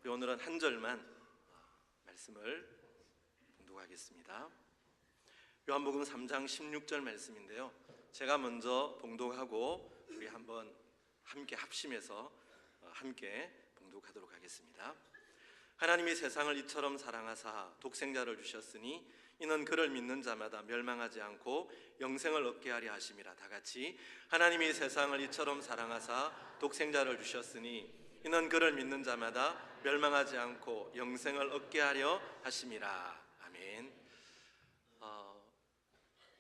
오늘은 한 절만 말씀을 봉독하겠습니다. 요한복음 3장 16절 말씀인데요, 제가 먼저 봉독하고 우리 한번 함께 합심해서 함께 봉독하도록 하겠습니다. 하나님이 세상을 이처럼 사랑하사 독생자를 주셨으니 이는 그를 믿는 자마다 멸망하지 않고 영생을 얻게 하려 하심이라. 다 같이 하나님이 세상을 이처럼 사랑하사 독생자를 주셨으니 이는 그를 믿는 자마다 멸망하지 않고 영생을 얻게 하려 하심이라. 아멘.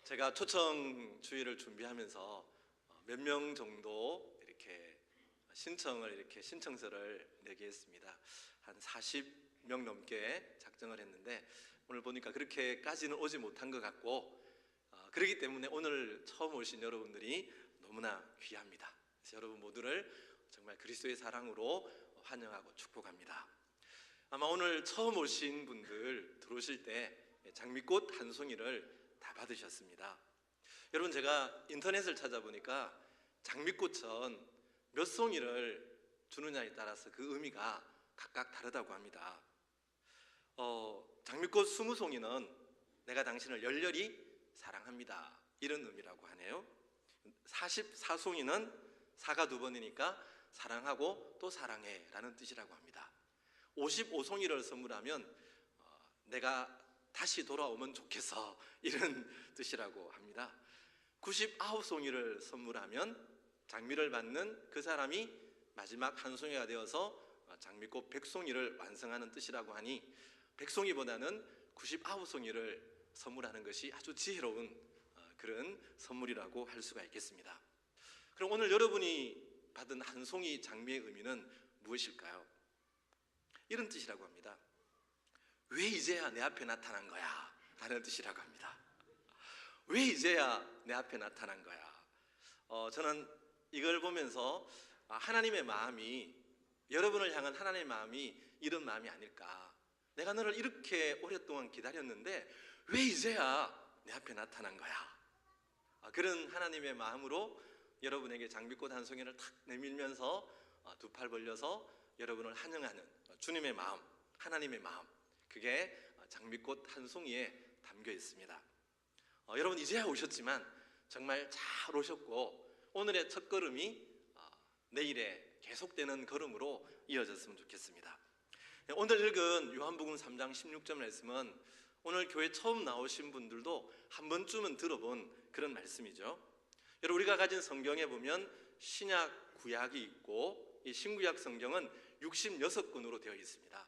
제가 초청 주일을 준비하면서 몇 명 정도 이렇게 신청서를 내게 했습니다. 한 40명 넘게 작정을 했는데 오늘 보니까 그렇게까지는 오지 못한 것 같고, 그렇기 때문에 오늘 처음 오신 여러분들이 너무나 귀합니다. 그래서 여러분 모두를 정말 그리스도의 사랑으로 환영하고 축복합니다. 아마 오늘 처음 오신 분들 들어오실 때 장미꽃 한 송이를 다 받으셨습니다. 여러분, 제가 인터넷을 찾아보니까 장미꽃은 몇 송이를 주느냐에 따라서 그 의미가 각각 다르다고 합니다. 장미꽃 20송이는 내가 당신을 열렬히 사랑합니다, 이런 의미라고 하네요. 44송이는 사가 두 번이니까 사랑하고 또 사랑해 라는 뜻이라고 합니다. 55송이를 선물하면 내가 다시 돌아오면 좋겠어, 이런 뜻이라고 합니다. 99송이를 선물하면 장미를 받는 그 사람이 마지막 한 송이가 되어서 장미꽃 100송이를 완성하는 뜻이라고 하니 100송이보다는 99송이를 선물하는 것이 아주 지혜로운 그런 선물이라고 할 수가 있겠습니다. 그럼 오늘 여러분이 받은 한 송이 장미의 의미는 무엇일까요? 이런 뜻이라고 합니다. 왜 이제야 내 앞에 나타난 거야? 라는 뜻이라고 합니다. 왜 이제야 내 앞에 나타난 거야? 저는 이걸 보면서 하나님의 마음이, 여러분을 향한 하나님의 마음이 이런 마음이 아닐까. 내가 너를 이렇게 오랫동안 기다렸는데 왜 이제야 내 앞에 나타난 거야? 그런 하나님의 마음으로 여러분에게 장미꽃 한 송이를 탁 내밀면서 두 팔 벌려서 여러분을 환영하는 주님의 마음, 하나님의 마음, 그게 장미꽃 한 송이에 담겨 있습니다. 여러분 이제야 오셨지만 정말 잘 오셨고, 오늘의 첫 걸음이 내일의 계속되는 걸음으로 이어졌으면 좋겠습니다. 오늘 읽은 요한복음 3장 16절 말씀은 오늘 교회 처음 나오신 분들도 한 번쯤은 들어본 그런 말씀이죠. 여러분, 우리가 가진 성경에 보면 신약, 구약이 있고 이 신구약 성경은 66권으로 되어 있습니다.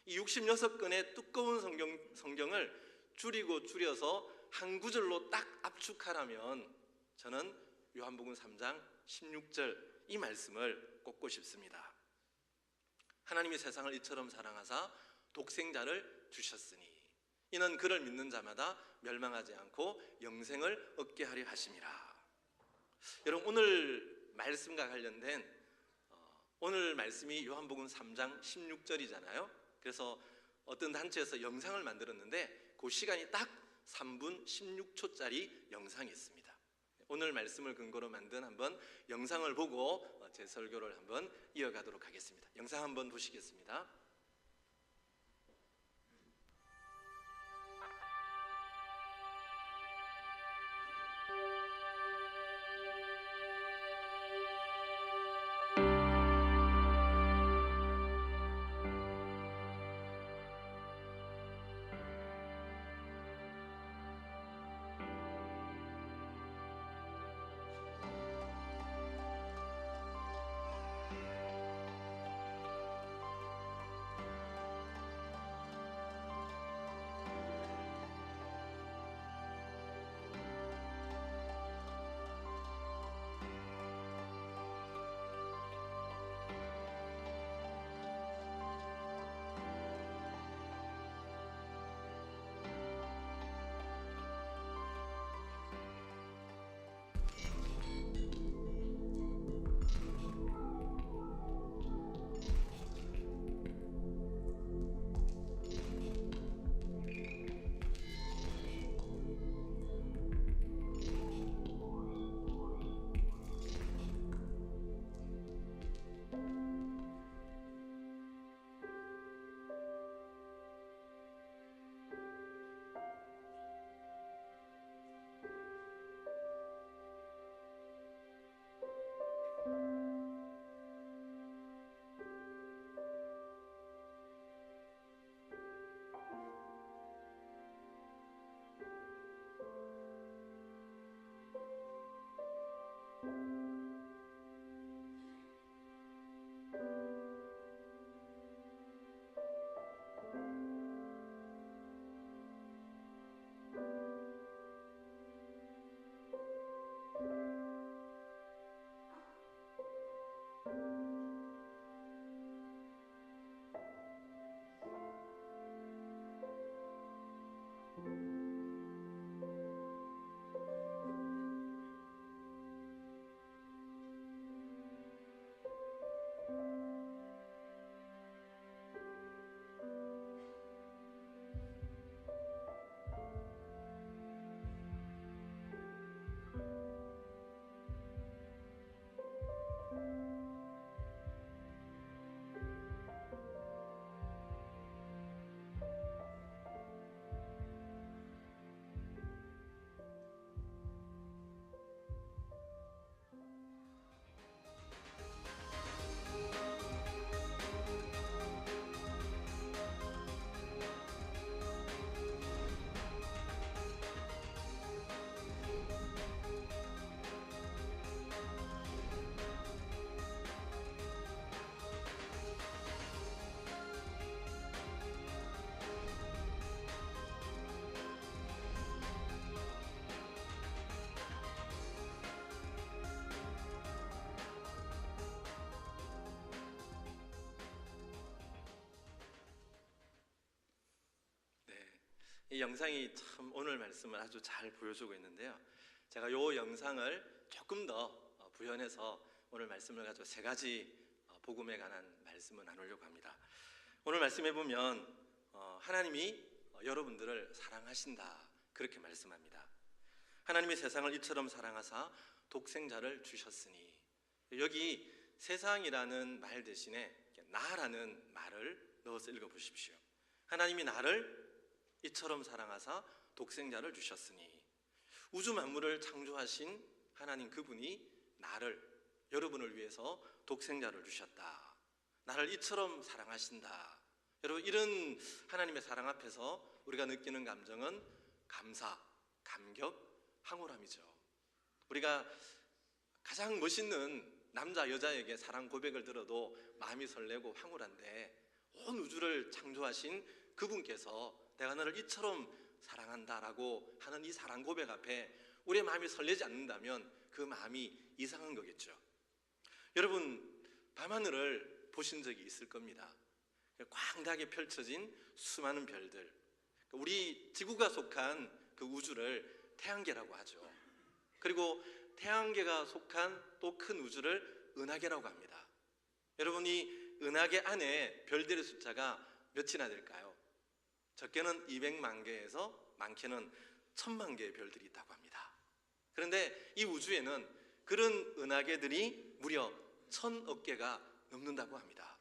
이 66권의 두꺼운 성경을 줄여서 한 구절로 딱 압축하라면 저는 요한복음 3장 16절 이 말씀을 꼽고 싶습니다. 하나님이 세상을 이처럼 사랑하사 독생자를 주셨으니 이는 그를 믿는 자마다 멸망하지 않고 영생을 얻게 하려 하심이라. 여러분, 오늘 말씀과 관련된 오늘 말씀이 요한복음 3장 16절이잖아요. 그래서 어떤 단체에서 영상을 만들었는데 그 시간이 딱 3분 16초짜리 영상이 있습니다. 오늘 말씀을 근거로 만든 한번 영상을 보고 제 설교를 한번 이어가도록 하겠습니다. 영상 한번 보시겠습니다. 이 영상이 참 오늘 말씀을 아주 잘 보여주고 있는데요. 제가 이 영상을 조금 더 부연해서 오늘 말씀을 가지고 세 가지 복음에 관한 말씀을 나누려고 합니다. 오늘 말씀해 보면 하나님이 여러분들을 사랑하신다 그렇게 말씀합니다. 하나님이 세상을 이처럼 사랑하사 독생자를 주셨으니, 여기 세상이라는 말 대신에 나라는 말을 넣어서 읽어보십시오. 하나님이 나를 이처럼 사랑하사 독생자를 주셨으니, 우주 만물을 창조하신 하나님 그분이 나를, 여러분을 위해서 독생자를 주셨다. 나를 이처럼 사랑하신다. 여러분, 이런 하나님의 사랑 앞에서 우리가 느끼는 감정은 감사, 감격, 황홀함이죠. 우리가 가장 멋있는 남자 여자에게 사랑 고백을 들어도 마음이 설레고 황홀한데, 온 우주를 창조하신 그분께서 내가 너를 이처럼 사랑한다라고 하는 이 사랑 고백 앞에 우리의 마음이 설레지 않는다면 그 마음이 이상한 거겠죠. 여러분, 밤하늘을 보신 적이 있을 겁니다. 광대하게 펼쳐진 수많은 별들, 우리 지구가 속한 그 우주를 태양계라고 하죠. 그리고 태양계가 속한 또 큰 우주를 은하계라고 합니다. 여러분, 이 은하계 안에 별들의 숫자가 몇이나 될까요? 적게는 200만 개에서 많게는 1000만 개의 별들이 있다고 합니다. 그런데 이 우주에는 그런 은하계들이 무려 1000억 개가 넘는다고 합니다.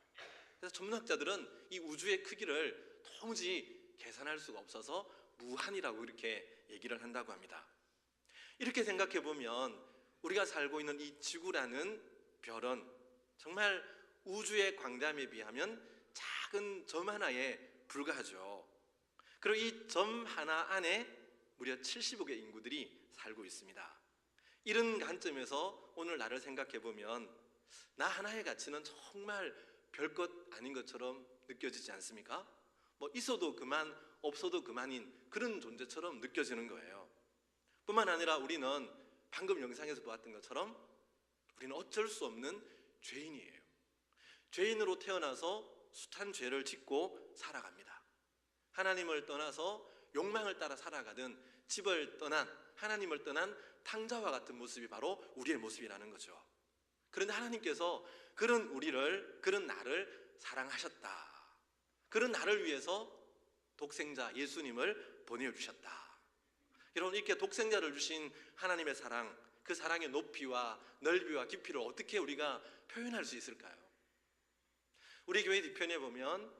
그래서 천문학자들은 이 우주의 크기를 도무지 계산할 수가 없어서 무한이라고 이렇게 얘기를 한다고 합니다. 이렇게 생각해 보면 우리가 살고 있는 이 지구라는 별은 정말 우주의 광대함에 비하면 작은 점 하나에 불과하죠. 그리고 이 점 하나 안에 무려 70억의 인구들이 살고 있습니다. 이런 관점에서 오늘 나를 생각해 보면 나 하나의 가치는 정말 별것 아닌 것처럼 느껴지지 않습니까? 뭐 있어도 그만, 없어도 그만인 그런 존재처럼 느껴지는 거예요. 뿐만 아니라 우리는 방금 영상에서 보았던 것처럼 우리는 어쩔 수 없는 죄인이에요. 죄인으로 태어나서 숱한 죄를 짓고 살아갑니다. 하나님을 떠나서 욕망을 따라 살아가든 집을 떠난, 하나님을 떠난 탕자와 같은 모습이 바로 우리의 모습이라는 거죠. 그런데 하나님께서 그런 우리를, 그런 나를 사랑하셨다. 그런 나를 위해서 독생자 예수님을 보내주셨다. 여러분, 이렇게 독생자를 주신 하나님의 사랑, 그 사랑의 높이와 넓이와 깊이를 어떻게 우리가 표현할 수 있을까요? 우리 교회 뒤편에 보면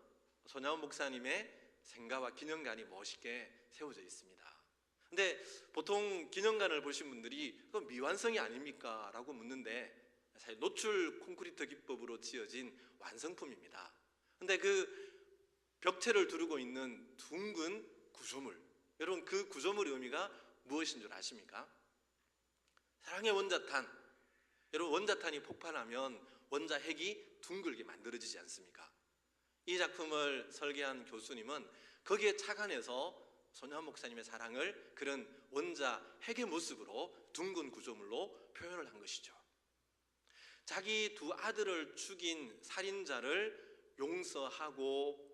손야원 목사님의 생가와 기념관이 멋있게 세워져 있습니다. 근데 보통 기념관을 보신 분들이 그건 미완성이 아닙니까? 라고 묻는데, 사실 노출 콘크리트 기법으로 지어진 완성품입니다. 근데 그 벽체를 두르고 있는 둥근 구조물, 여러분 그 구조물의 의미가 무엇인 줄 아십니까? 사랑의 원자탄. 여러분, 원자탄이 폭발하면 원자핵이 둥글게 만들어지지 않습니까? 이 작품을 설계한 교수님은 거기에 착안해서 손야원 목사님의 사랑을 그런 원자핵의 모습으로 둥근 구조물로 표현을 한 것이죠. 자기 두 아들을 죽인 살인자를 용서하고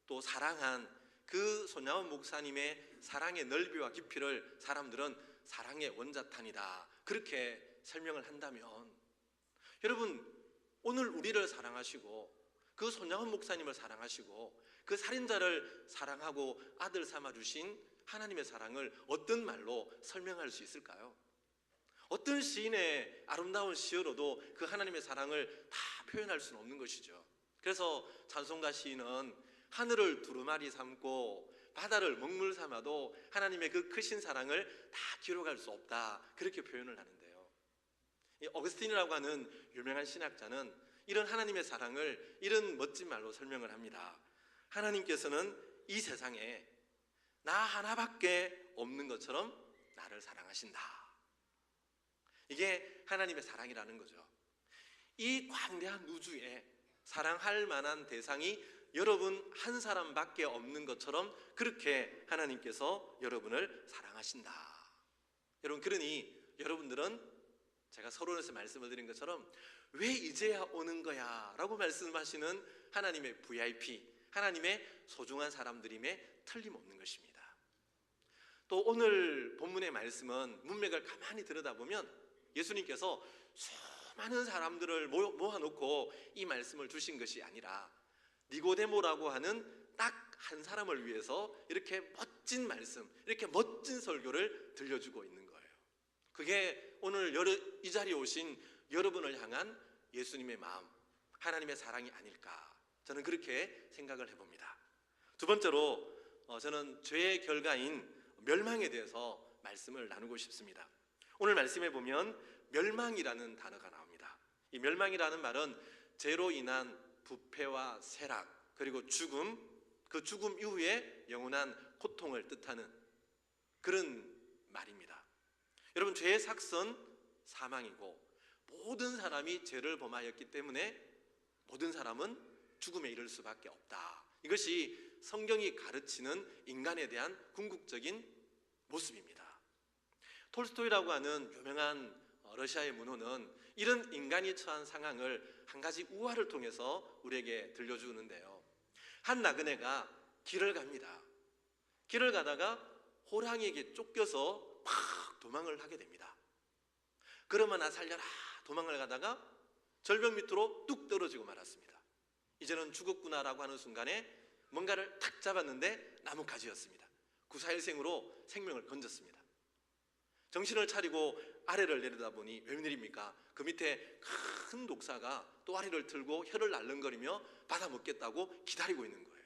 또 사랑한 그 손야원 목사님의 사랑의 넓이와 깊이를 사람들은 사랑의 원자탄이다 그렇게 설명을 한다면, 여러분, 오늘 우리를 사랑하시고 그 손야원 목사님을 사랑하시고 그 살인자를 사랑하고 아들 삼아주신 하나님의 사랑을 어떤 말로 설명할 수 있을까요? 어떤 시인의 아름다운 시어로도 그 하나님의 사랑을 다 표현할 수는 없는 것이죠. 그래서 찬송가 시인은 하늘을 두루마리 삼고 바다를 먹물 삼아도 하나님의 그 크신 사랑을 다 기록할 수 없다 그렇게 표현을 하는데요, 이 어거스틴이라고 하는 유명한 신학자는 이런 하나님의 사랑을 이런 멋진 말로 설명을 합니다. 하나님께서는 이 세상에 나 하나밖에 없는 것처럼 나를 사랑하신다. 이게 하나님의 사랑이라는 거죠. 이 광대한 우주에 사랑할 만한 대상이 여러분 한 사람밖에 없는 것처럼 그렇게 하나님께서 여러분을 사랑하신다. 여러분, 그러니 여러분들은 제가 서론에서 말씀을 드린 것처럼 왜 이제야 오는 거야? 라고 말씀하시는 하나님의 VIP, 하나님의 소중한 사람들임에 틀림없는 것입니다. 또 오늘 본문의 말씀은 문맥을 가만히 들여다보면 예수님께서 수많은 사람들을 모아놓고 이 말씀을 주신 것이 아니라 니고데모라고 하는 딱 한 사람을 위해서 이렇게 멋진 말씀, 이렇게 멋진 설교를 들려주고 있는 거예요. 그게 오늘 이 자리에 오신 여러분을 향한 예수님의 마음, 하나님의 사랑이 아닐까, 저는 그렇게 생각을 해봅니다. 두 번째로 저는 죄의 결과인 멸망에 대해서 말씀을 나누고 싶습니다. 오늘 말씀에 보면 멸망이라는 단어가 나옵니다. 이 멸망이라는 말은 죄로 인한 부패와 쇠락, 그리고 죽음, 그 죽음 이후에 영원한 고통을 뜻하는 그런 말입니다. 여러분, 죄의 삭선 사망이고 모든 사람이 죄를 범하였기 때문에 모든 사람은 죽음에 이를 수밖에 없다. 이것이 성경이 가르치는 인간에 대한 궁극적인 모습입니다. 톨스토이라고 하는 유명한 러시아의 문호는 이런 인간이 처한 상황을 한 가지 우화를 통해서 우리에게 들려주는데요. 한 나그네가 길을 갑니다. 길을 가다가 호랑이에게 쫓겨서 팍 도망을 하게 됩니다. 그러면 살려라 도망을 가다가 절벽 밑으로 뚝 떨어지고 말았습니다. 이제는 죽었구나라고 하는 순간에 뭔가를 탁 잡았는데 나뭇가지였습니다. 구사일생으로 생명을 건졌습니다. 정신을 차리고 아래를 내려다보니 웬일입니까? 그 밑에 큰 독사가 또아리를 틀고 혀를 날름거리며 받아먹겠다고 기다리고 있는 거예요.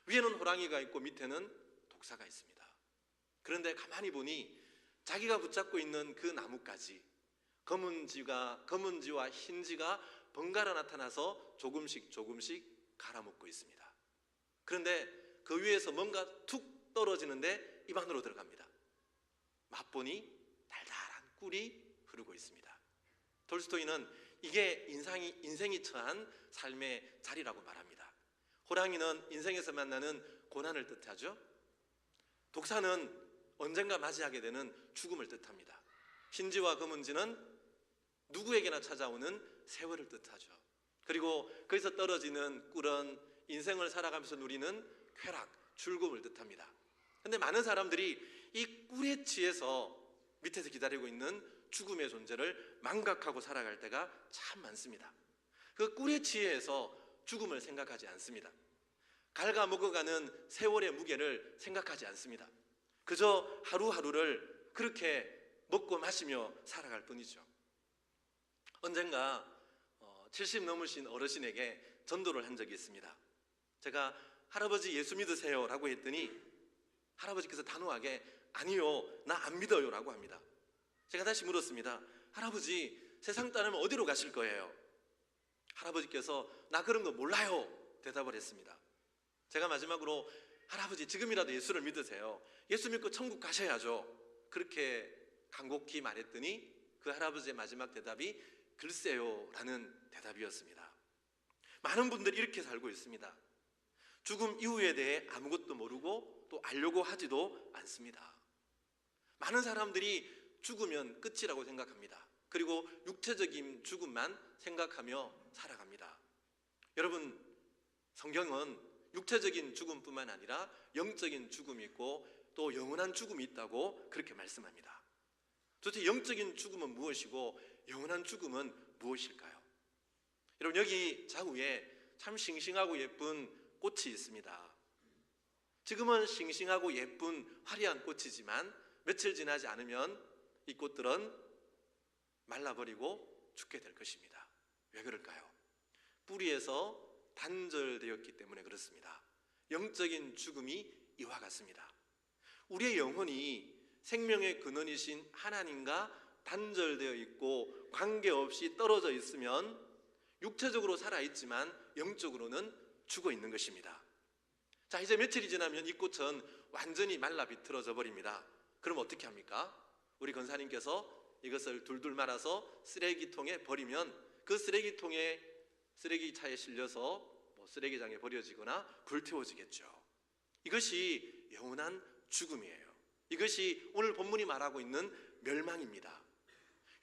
위에는 호랑이가 있고 밑에는 독사가 있습니다. 그런데 가만히 보니 자기가 붙잡고 있는 그 나뭇가지, 검은지와 흰지가 번갈아 나타나서 조금씩 갈아먹고 있습니다. 그런데 그 위에서 뭔가 툭 떨어지는데 입 안으로 들어갑니다. 맛보니 달달한 꿀이 흐르고 있습니다. 톨스토이는 이게 인생이 처한 삶의 자리라고 말합니다. 호랑이는 인생에서 만나는 고난을 뜻하죠. 독사는 언젠가 맞이하게 되는 죽음을 뜻합니다. 흰지와 검은지는 누구에게나 찾아오는 세월을 뜻하죠. 그리고 거기서 떨어지는 꿀은 인생을 살아가면서 누리는 쾌락, 즐거움을 뜻합니다. 그런데 많은 사람들이 이 꿀에 취해서 밑에서 기다리고 있는 죽음의 존재를 망각하고 살아갈 때가 참 많습니다. 그 꿀에 취해서 죽음을 생각하지 않습니다. 갉아먹어가는 세월의 무게를 생각하지 않습니다. 그저 하루하루를 그렇게 먹고 마시며 살아갈 뿐이죠. 언젠가 70 넘으신 어르신에게 전도를 한 적이 있습니다. 제가 할아버지 예수 믿으세요 라고 했더니 할아버지께서 단호하게 아니요, 나 안 믿어요 라고 합니다. 제가 다시 물었습니다. 할아버지, 세상 따르면 어디로 가실 거예요? 할아버지께서 나 그런 거 몰라요 대답을 했습니다. 제가 마지막으로 할아버지 지금이라도 예수를 믿으세요. 예수 믿고 천국 가셔야죠. 그렇게 간곡히 말했더니 그 할아버지의 마지막 대답이 글쎄요 라는 대답이었습니다. 많은 분들이 이렇게 살고 있습니다. 죽음 이후에 대해 아무것도 모르고 또 알려고 하지도 않습니다. 많은 사람들이 죽으면 끝이라고 생각합니다. 그리고 육체적인 죽음만 생각하며 살아갑니다. 여러분, 성경은 육체적인 죽음뿐만 아니라 영적인 죽음이 있고 또 영원한 죽음이 있다고 그렇게 말씀합니다. 도대체 영적인 죽음은 무엇이고 영원한 죽음은 무엇일까요? 여러분, 여기 좌우에 참 싱싱하고 예쁜 꽃이 있습니다. 지금은 싱싱하고 예쁜 화려한 꽃이지만 며칠 지나지 않으면 이 꽃들은 말라버리고 죽게 될 것입니다. 왜 그럴까요? 뿌리에서 단절되었기 때문에 그렇습니다. 영적인 죽음이 이와 같습니다. 우리의 영혼이 생명의 근원이신 하나님과 단절되어 있고 관계없이 떨어져 있으면 육체적으로 살아있지만 영적으로는 죽어 있는 것입니다. 자, 이제 며칠이 지나면 이 꽃은 완전히 말라 비틀어져 버립니다. 그럼 어떻게 합니까? 우리 권사님께서 이것을 둘둘 말아서 쓰레기통에 버리면 그 쓰레기차에 실려서 쓰레기장에 버려지거나 불태워지겠죠. 이것이 영원한 죽음이에요. 이것이 오늘 본문이 말하고 있는 멸망입니다.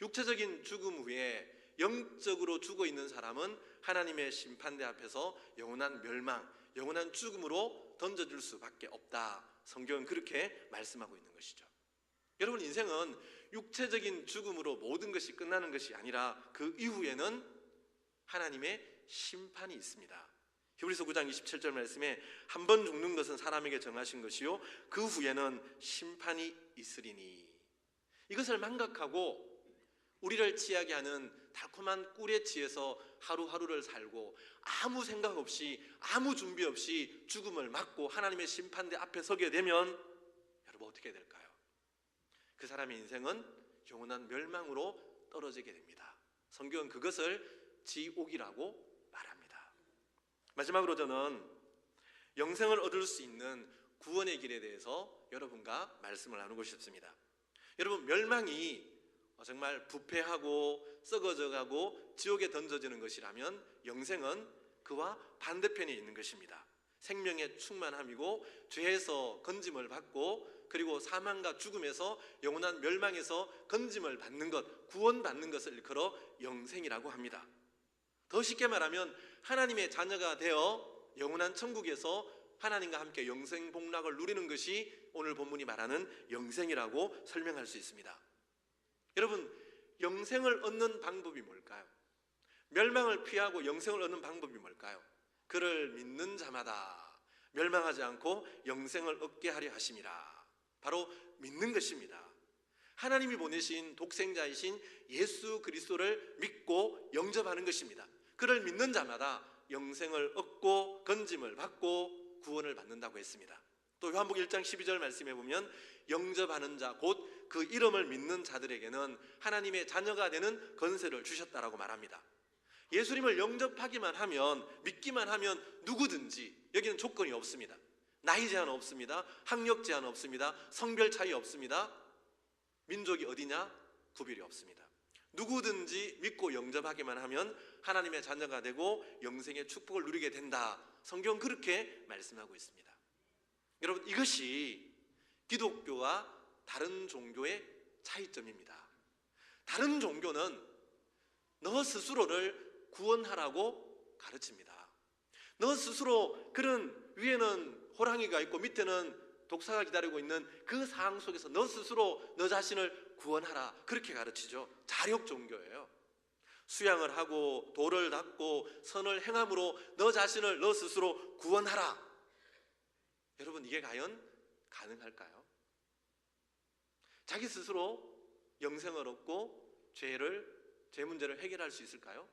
육체적인 죽음 후에 영적으로 죽어 있는 사람은 하나님의 심판대 앞에서 영원한 멸망, 영원한 죽음으로 던져질 수밖에 없다. 성경은 그렇게 말씀하고 있는 것이죠. 여러분, 인생은 육체적인 죽음으로 모든 것이 끝나는 것이 아니라 그 이후에는 하나님의 심판이 있습니다. 히브리서 9장 27절 말씀에 한 번 죽는 것은 사람에게 정하신 것이요 그 후에는 심판이 있으리니, 이것을 망각하고 우리를 취하게 하는 달콤한 꿀에 취해서 하루하루를 살고 아무 생각 없이 아무 준비 없이 죽음을 맞고 하나님의 심판대 앞에 서게 되면 여러분 어떻게 될까요? 그 사람의 인생은 영원한 멸망으로 떨어지게 됩니다. 성경은 그것을 지옥이라고 말합니다. 마지막으로 저는 영생을 얻을 수 있는 구원의 길에 대해서 여러분과 말씀을 나누고 싶습니다. 여러분, 멸망이 정말 부패하고 썩어져가고 지옥에 던져지는 것이라면 영생은 그와 반대편에 있는 것입니다. 생명의 충만함이고 죄에서 건짐을 받고 그리고 사망과 죽음에서 영원한 멸망에서 건짐을 받는 것, 구원받는 것을 일컬어 영생이라고 합니다. 더 쉽게 말하면 하나님의 자녀가 되어 영원한 천국에서 하나님과 함께 영생 복락을 누리는 것이 오늘 본문이 말하는 영생이라고 설명할 수 있습니다. 여러분, 영생을 얻는 방법이 뭘까요? 멸망을 피하고 영생을 얻는 방법이 뭘까요? 그를 믿는 자마다 멸망하지 않고 영생을 얻게 하려 하심이라. 바로 믿는 것입니다. 하나님이 보내신 독생자이신 예수 그리스도를 믿고 영접하는 것입니다. 그를 믿는 자마다 영생을 얻고 건짐을 받고 구원을 받는다고 했습니다. 또 요한복음 1장 12절 말씀해 보면 영접하는 자 곧 그 이름을 믿는 자들에게는 하나님의 자녀가 되는 권세를 주셨다라고 말합니다. 예수님을 영접하기만 하면, 믿기만 하면 누구든지, 여기는 조건이 없습니다. 나이 제한 없습니다. 학력 제한 없습니다. 성별 차이 없습니다. 민족이 어디냐 구별이 없습니다. 누구든지 믿고 영접하기만 하면 하나님의 자녀가 되고 영생의 축복을 누리게 된다. 성경은 그렇게 말씀하고 있습니다. 여러분, 이것이 기독교와 다른 종교의 차이점입니다. 다른 종교는 너 스스로를 구원하라고 가르칩니다. 너 스스로, 그런 위에는 호랑이가 있고 밑에는 독사가 기다리고 있는 그 상황 속에서 너 스스로 너 자신을 구원하라, 그렇게 가르치죠. 자력 종교예요. 수양을 하고 도를 닦고 선을 행함으로 너 자신을 너 스스로 구원하라. 여러분, 이게 과연 가능할까요? 자기 스스로 영생을 얻고 죄 문제를 해결할 수 있을까요?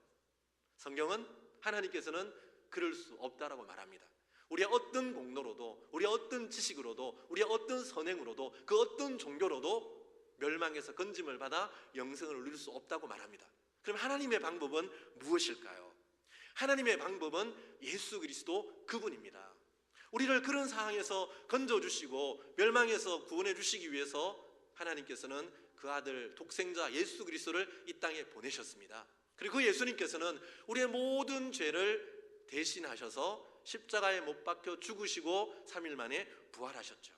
성경은, 하나님께서는 그럴 수 없다라고 말합니다. 우리의 어떤 공로로도, 우리의 어떤 지식으로도, 우리의 어떤 선행으로도, 그 어떤 종교로도 멸망에서 건짐을 받아 영생을 누릴 수 없다고 말합니다. 그럼 하나님의 방법은 무엇일까요? 하나님의 방법은 예수 그리스도 그분입니다. 우리를 그런 상황에서 건져주시고 멸망에서 구원해 주시기 위해서 하나님께서는 그 아들 독생자 예수 그리스도를 이 땅에 보내셨습니다. 그리고 그 예수님께서는 우리의 모든 죄를 대신하셔서 십자가에 못 박혀 죽으시고 3일 만에 부활하셨죠.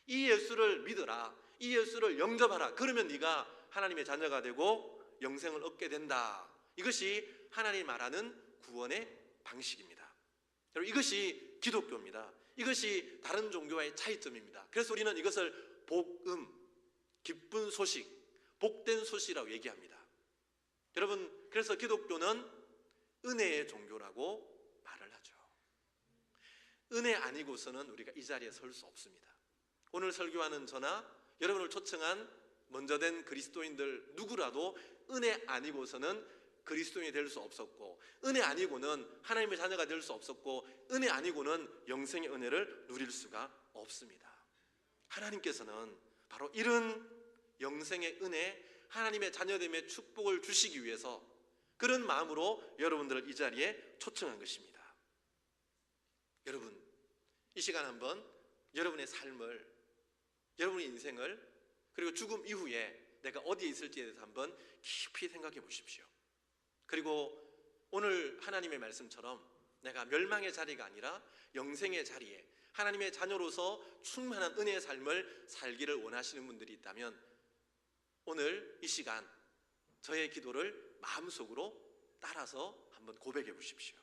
이 예수를 믿어라, 이 예수를 영접하라. 그러면 네가 하나님의 자녀가 되고 영생을 얻게 된다. 이것이 하나님이 말하는 구원의 방식입니다. 여러분, 이것이 기독교입니다. 이것이 다른 종교와의 차이점입니다. 그래서 우리는 이것을 복음, 기쁜 소식, 복된 소식이라고 얘기합니다. 여러분, 그래서 기독교는 은혜의 종교라고 말을 하죠. 은혜 아니고서는 우리가 이 자리에 설 수 없습니다. 오늘 설교하는 저나 여러분을 초청한 먼저 된 그리스도인들 누구라도 은혜 아니고서는 그리스도인이 될 수 없었고, 은혜 아니고는 하나님의 자녀가 될 수 없었고, 은혜 아니고는 영생의 은혜를 누릴 수가 없습니다. 하나님께서는 바로 이런 영생의 은혜, 하나님의 자녀됨의 축복을 주시기 위해서 그런 마음으로 여러분들을 이 자리에 초청한 것입니다. 여러분, 이 시간 한번 여러분의 삶을, 여러분의 인생을, 그리고 죽음 이후에 내가 어디에 있을지에 대해서 한번 깊이 생각해 보십시오. 그리고 오늘 하나님의 말씀처럼 내가 멸망의 자리가 아니라 영생의 자리에 하나님의 자녀로서 충만한 은혜의 삶을 살기를 원하시는 분들이 있다면 오늘 이 시간 저의 기도를 마음속으로 따라서 한번 고백해 보십시오.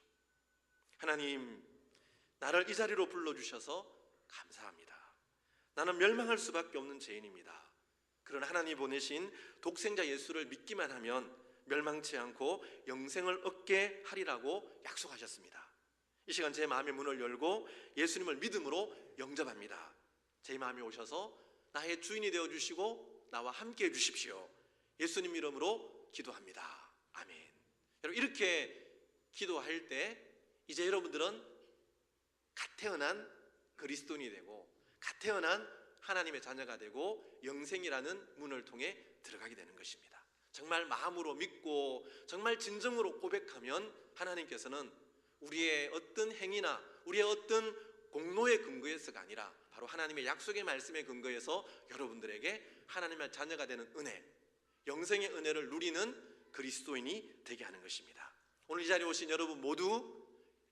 하나님, 나를 이 자리로 불러주셔서 감사합니다. 나는 멸망할 수밖에 없는 죄인입니다. 그러나 하나님 보내신 독생자 예수를 믿기만 하면 멸망치 않고 영생을 얻게 하리라고 약속하셨습니다. 이 시간 제 마음의 문을 열고 예수님을 믿음으로 영접합니다. 제 마음에 오셔서 나의 주인이 되어주시고 나와 함께 해주십시오. 예수님 이름으로 기도합니다. 아멘. 여러분, 이렇게 기도할 때 이제 여러분들은 갓 태어난 그리스도인이 되고 갓 태어난 하나님의 자녀가 되고 영생이라는 문을 통해 들어가게 되는 것입니다. 정말 마음으로 믿고 정말 진정으로 고백하면 하나님께서는 우리의 어떤 행위나 우리의 어떤 공로의 근거에서가 아니라 바로 하나님의 약속의 말씀에 근거해서 여러분들에게 하나님의 자녀가 되는 은혜, 영생의 은혜를 누리는 그리스도인이 되게 하는 것입니다. 오늘 이 자리에 오신 여러분 모두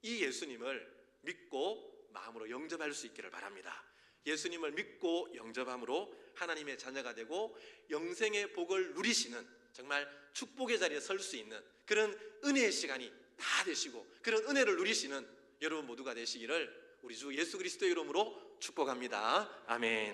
이 예수님을 믿고 마음으로 영접할 수 있기를 바랍니다. 예수님을 믿고 영접함으로 하나님의 자녀가 되고 영생의 복을 누리시는, 정말 축복의 자리에 설 수 있는 그런 은혜의 시간이 다 되시고 그런 은혜를 누리시는 여러분 모두가 되시기를 우리 주 예수 그리스도의 이름으로 축복합니다. 아멘.